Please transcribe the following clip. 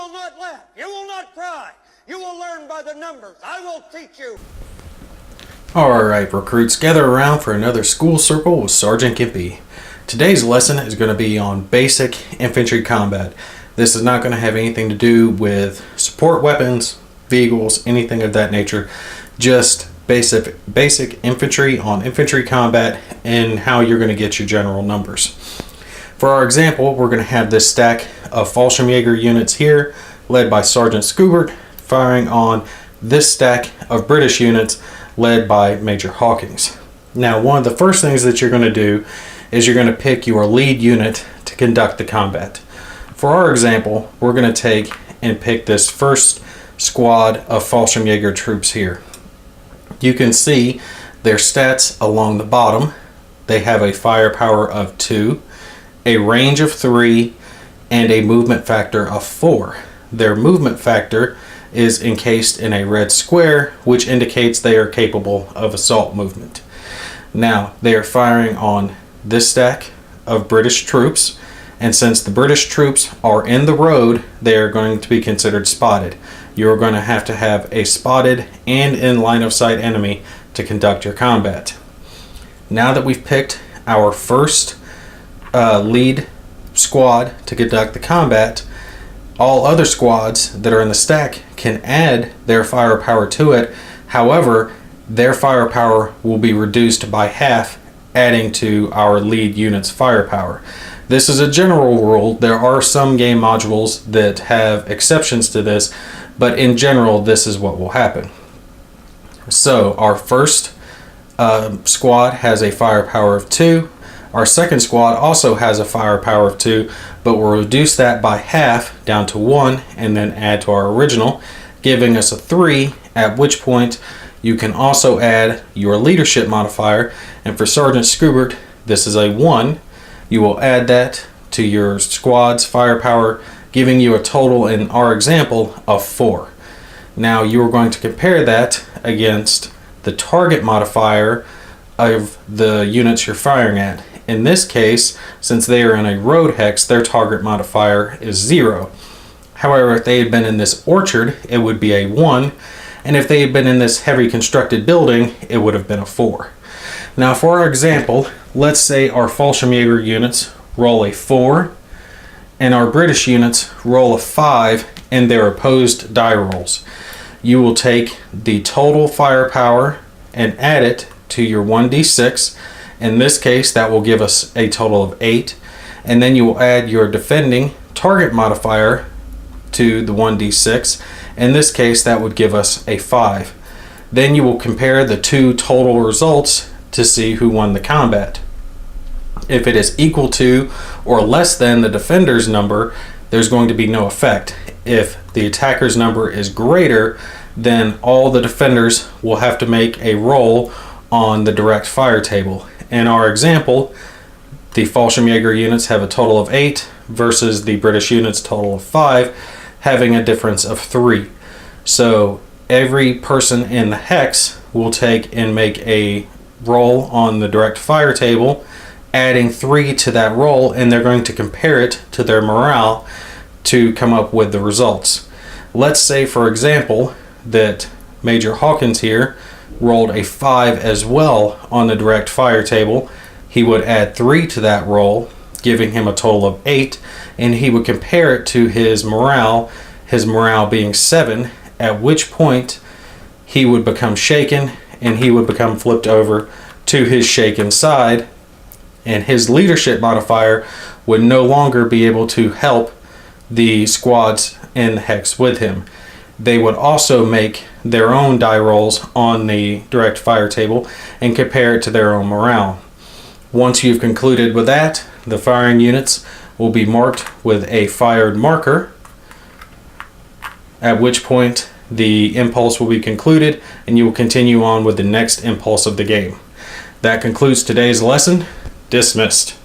will not laugh. You will not cry. You will learn by the numbers. I will teach you. Alright, recruits, gather around for another school circle with Sergeant Gimpy. Today's lesson is going to be on basic infantry combat. This is not going to have anything to do with support weapons, vehicles, anything of that nature. Just basic infantry on infantry combat and how you're going to get your general numbers. For our example, we're going to have this stack of Fallschirmjäger units here, led by Sergeant Schubert, firing on this stack of British units led by Major Hawkins. Now, one of the first things that you're going to do is you're going to pick your lead unit to conduct the combat. For our example, we're going to take and pick this first squad of Fallschirmjäger troops here. You can see their stats along the bottom. They have a firepower of 2, a range of 3, and a movement factor of 4. Their movement factor is encased in a red square, which indicates they are capable of assault movement. Now, they are firing on this stack of British troops, and since the British troops are in the road, they are going to be considered spotted. You're going to have a spotted and in line of sight enemy to conduct your combat. Now that we've picked our first lead squad to conduct the combat, all other squads that are in the stack can add their firepower to it. However, their firepower will be reduced by half, adding to our lead unit's firepower. This is a general rule. There are some game modules that have exceptions to this, but in general, this is what will happen. So our first squad has a firepower of 2. Our second squad also has a firepower of 2, but we'll reduce that by half down to 1 and then add to our original, giving us a 3, at which point you can also add your leadership modifier. And for Sergeant Schubert, this is a 1. You will add that to your squad's firepower, giving you a total in our example of 4. Now you are going to compare that against the target modifier of the units you're firing at. In this case, since they are in a road hex, their target modifier is 0. However, if they had been in this orchard, it would be a 1, and if they had been in this heavy constructed building, it would have been a 4. Now for our example, let's say our Fallschirmjäger units roll a 4, and our British units roll a 5 in their opposed die rolls. You will take the total firepower and add it to your 1d6. In this case, that will give us a total of 8. And then you will add your defending target modifier to the 1d6. In this case, that would give us a 5. Then you will compare the two total results to see who won the combat. If it is equal to or less than the defender's number, there's going to be no effect. If the attacker's number is greater, then all the defenders will have to make a roll on the direct fire table. In our example, the Fallschirmjäger units have a total of 8 versus the British units total of 5, having a difference of 3. So every person in the hex will take and make a roll on the direct fire table, adding 3 to that roll, and they're going to compare it to their morale to come up with the results. Let's say, for example, that Major Hawkins here rolled a 5 as well on the direct fire table. He would add 3 to that roll, giving him a total of 8, and he would compare it to his morale being 7, at which point he would become shaken and he would become flipped over to his shaken side, and his leadership modifier would no longer be able to help the squads in the hex with him. They would also make their own die rolls on the direct fire table and compare it to their own morale. Once you've concluded with that, the firing units will be marked with a fired marker, at which point the impulse will be concluded and you will continue on with the next impulse of the game. That concludes today's lesson. Dismissed.